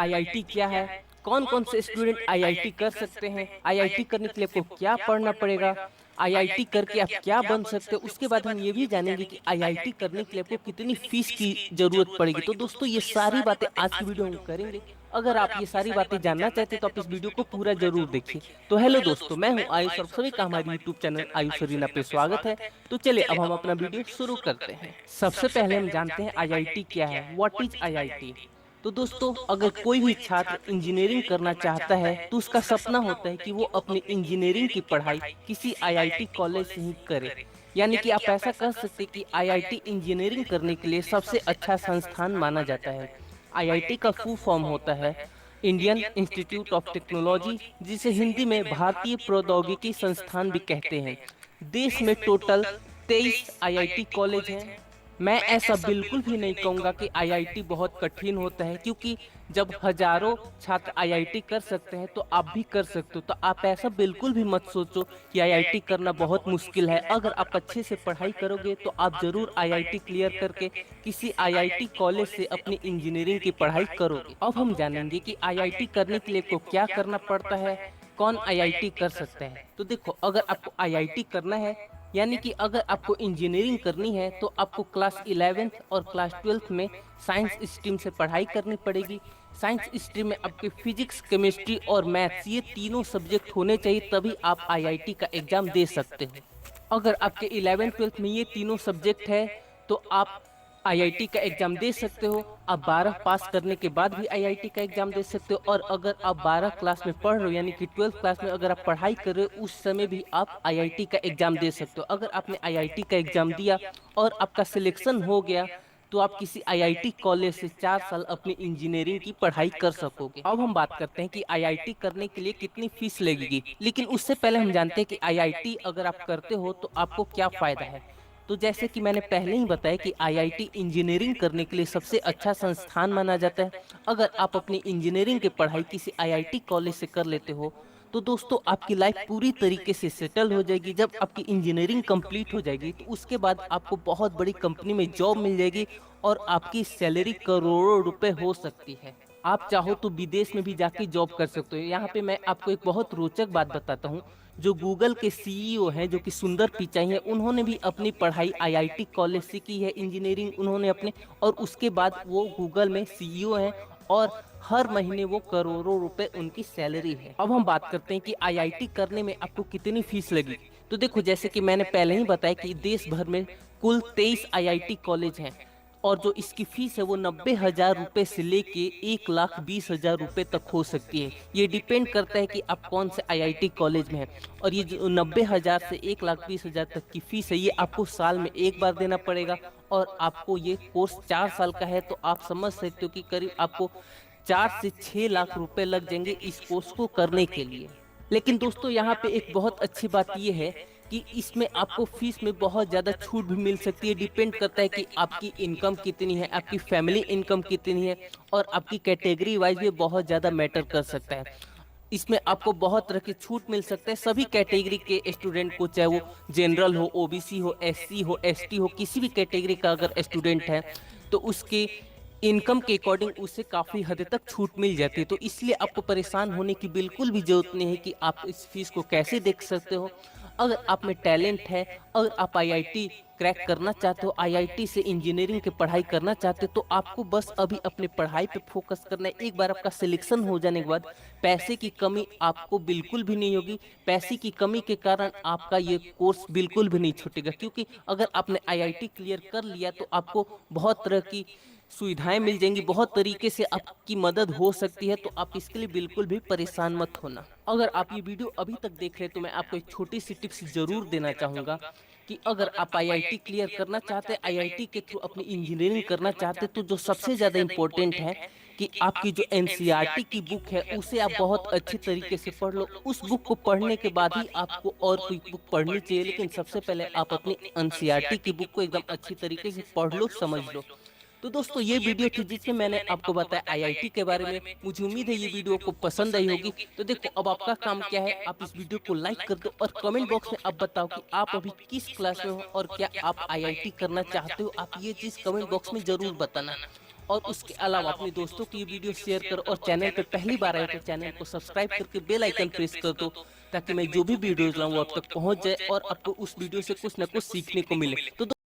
IIT क्या है, कौन कौन से स्टूडेंट आईआईटी कर सकते हैं, आईआईटी करने के लिए आपको क्या पढ़ना पड़ेगा, आईआईटी करके आप क्या बन सकते हो। उसके बाद हम ये भी जानेंगे कि आईआईटी करने के लिए आपको कितनी फीस की जरूरत पड़ेगी। तो दोस्तों ये सारी बातें आज की वीडियो में हम करेंगे। अगर आप ये सारी बातें जानना चाहते हैं तो आप इस वीडियो को पूरा जरूर देखिए। तो हेलो दोस्तों, मैं हूं आयुष और सभी का हमारे यूट्यूब चैनल आयुष अरीना पे स्वागत है। तो चलिए अब हम अपना वीडियो शुरू करते हैं। सबसे पहले हम जानते हैं आईआईटी क्या है, व्हाट इज आईआईटी। तो दोस्तों अगर कोई भी छात्र इंजीनियरिंग करना चाहता है तो उसका सपना होता है कि वो अपनी इंजीनियरिंग की पढ़ाई किसी आईआईटी कॉलेज से ही करे। यानी कि आप ऐसा कह सकते हैं कि आईआईटी इंजीनियरिंग करने के लिए सबसे अच्छा संस्थान माना जाता है। आईआईटी का फुल फॉर्म होता है इंडियन इंस्टीट्यूट ऑफ टेक्नोलॉजी, जिसे हिंदी में भारतीय प्रौद्योगिकी संस्थान भी कहते हैं। देश में टोटल 23 आईआईटी कॉलेज हैं। मैं ऐसा बिल्कुल भी नहीं कहूंगा कि आईआईटी बहुत कठिन होता है, क्योंकि जब हजारों छात्र आईआईटी कर सकते हैं तो आप भी कर सकते हो। तो आप ऐसा बिल्कुल भी मत सोचो कि आईआईटी करना बहुत मुश्किल है। अगर आप अच्छे से पढ़ाई करोगे तो आप जरूर आईआईटी क्लियर करके किसी आईआईटी कॉलेज से अपनी इंजीनियरिंग की पढ़ाई करोगे। अब हम जानेंगे कि आईआईटी करने के लिए आपको क्या करना पड़ता है, कौन आईआईटी कर सकता है। तो देखो, अगर आपको आईआईटी करना है, यानी कि अगर आपको इंजीनियरिंग करनी है, तो आपको क्लास 11th और क्लास 12th में साइंस स्ट्रीम से पढ़ाई करनी पड़ेगी। साइंस स्ट्रीम में आपके फिजिक्स, केमिस्ट्री और मैथ्स ये तीनों सब्जेक्ट होने चाहिए, तभी आप आईआईटी का एग्जाम दे सकते हो। अगर आपके 11th-12th में ये तीनों सब्जेक्ट है तो आप आईआईटी का एग्जाम दे सकते हो। आप 12 पास करने के बाद भी आईआईटी का एग्जाम दे सकते हो। और अगर आप 12 क्लास में पढ़ रहे हो, यानी कि 12th क्लास में अगर आप पढ़ाई कर रहे हो, उस समय भी आप आईआईटी का एग्जाम दे सकते हो। अगर आपने आईआईटी का एग्जाम दिया और आपका सिलेक्शन हो गया तो आप किसी आईआईटी कॉलेज से 4 साल अपनी इंजीनियरिंग की पढ़ाई कर सकोगे। अब हम बात करते हैं कि आईआईटी करने के लिए कितनी फीस लगेगी, लेकिन उससे पहले हम जानते हैं कि आईआईटी अगर आप करते हो तो आपको क्या फायदा है। तो जैसे कि मैंने पहले ही बताया कि आईआईटी इंजीनियरिंग करने के लिए सबसे अच्छा संस्थान माना जाता है। अगर आप अपनी इंजीनियरिंग की पढ़ाई किसी आईआईटी कॉलेज से कर लेते हो तो दोस्तों आपकी लाइफ पूरी तरीके से सेटल हो जाएगी। जब आपकी इंजीनियरिंग कंप्लीट हो जाएगी तो उसके बाद आपको बहुत बड़ी कंपनी में जॉब मिल जाएगी और आपकी सैलरी करोड़ों रुपए हो सकती है। आप चाहो तो विदेश में भी जाके जॉब कर सकते हो। यहाँ पे मैं आपको एक बहुत रोचक बात बताता हूँ। जो गूगल के सीईओ हैं, जो कि सुंदर पिचाई हैं, उन्होंने भी अपनी पढ़ाई आईआईटी कॉलेज से की है। इंजीनियरिंग उन्होंने अपने, और उसके बाद वो गूगल में सीईओ हैं और हर महीने वो करोड़ों रुपए उनकी सैलरी है। अब हम बात करते हैं कि आईआईटी करने में आपको कितनी फीस लगी। तो देखो, जैसे कि मैंने पहले ही बताया कि देश भर में कुल 23 आईआईटी कॉलेज हैं और जो इसकी फीस है वो 90,000 रुपए से लेके 1,20,000 रुपए तक हो सकती है। ये डिपेंड करता है कि आप कौन से आईआईटी कॉलेज में हैं। और ये जो 90,000 से 1,20,000 तक की फीस है, ये आपको साल में एक बार देना पड़ेगा। और आपको ये कोर्स 4 साल का है, तो आप समझ सकते हो कि करीब आपको 4 से 6 लाख रुपए लग जाएंगे इस कोर्स को करने के लिए। लेकिन दोस्तों यहाँ पे एक बहुत अच्छी बात यह है कि इसमें आपको फीस में बहुत ज़्यादा छूट भी मिल सकती है। डिपेंड करता है कि आपकी इनकम कितनी है, आपकी फैमिली इनकम कितनी है, और आपकी कैटेगरी वाइज भी बहुत ज़्यादा मैटर कर सकता है। इसमें आपको बहुत तरह की छूट मिल सकता है सभी कैटेगरी के स्टूडेंट को, चाहे वो जनरल हो, ओबीसी हो, एससी हो, एसटी हो, किसी भी कैटेगरी का अगर स्टूडेंट है तो उसके इनकम के अकॉर्डिंग उसे काफ़ी हद तक छूट मिल जाती है। तो इसलिए आपको परेशान होने की बिल्कुल भी जरूरत नहीं है कि आप इस फीस को कैसे देख सकते हो। अगर आप में टैलेंट है, अगर आप आईआईटी क्रैक करना चाहते हो, आईआईटी से इंजीनियरिंग की पढ़ाई करना चाहते हो, तो आपको बस अभी अपने पढ़ाई पे फोकस करना है। एक बार आपका सिलेक्शन हो जाने के बाद पैसे की कमी आपको बिल्कुल भी नहीं होगी। पैसे की कमी के कारण आपका ये कोर्स बिल्कुल भी नहीं छूटेगा, क्योंकि अगर आपने आईआईटी क्लियर कर लिया तो आपको बहुत तरह की सुविधाएं मिल जाएंगी, बहुत तरीके से आपकी मदद हो सकती है। तो आप इसके लिए बिल्कुल भी परेशान मत होना। अगर आप ये वीडियो अभी तक देख रहे हैं तो मैं आपको एक छोटी सी टिप्स जरूर देना चाहूँगा कि अगर आप आईआईटी क्लियर करना चाहते हैं, आईआईटी के थ्रू अपनी इंजीनियरिंग करना चाहते हैं, तो जो सबसे ज़्यादा इम्पोर्टेंट है कि आपकी जो एनसीईआरटी की बुक है उसे आप बहुत अच्छी तरीके से पढ़ लो। उस बुक को पढ़ने के बाद ही आपको और कोई बुक पढ़नी चाहिए, लेकिन सबसे पहले आप अपनी एनसीईआरटी की बुक को एकदम अच्छी तरीके से पढ़ लो, समझ लो। तो दोस्तों ये वीडियो थी जिसमें मैंने आपको बताया आईआईटी के बारे में। मुझे उम्मीद है ये वीडियो को पसंद आई होगी। तो देखो, अब आपका काम क्या है, आप इस वीडियो को लाइक कर दो और कमेंट बॉक्स में आप बताओ कि आप अभी किस क्लास में हो और क्या आप आईआईटी करना चाहते हो। आप ये चीज़ कमेंट बॉक्स में जरूर बताना। और उसके अलावा अपने दोस्तों को ये वीडियो शेयर करो और चैनल पे पहली बार आए तो चैनल को सब्सक्राइब करके बेल आइकन प्रेस कर दो, ताकि मैं जो भी वीडियोज लाऊं वो आप तक पहुंच जाए और आपको उस वीडियो से कुछ ना कुछ सीखने को मिले। तो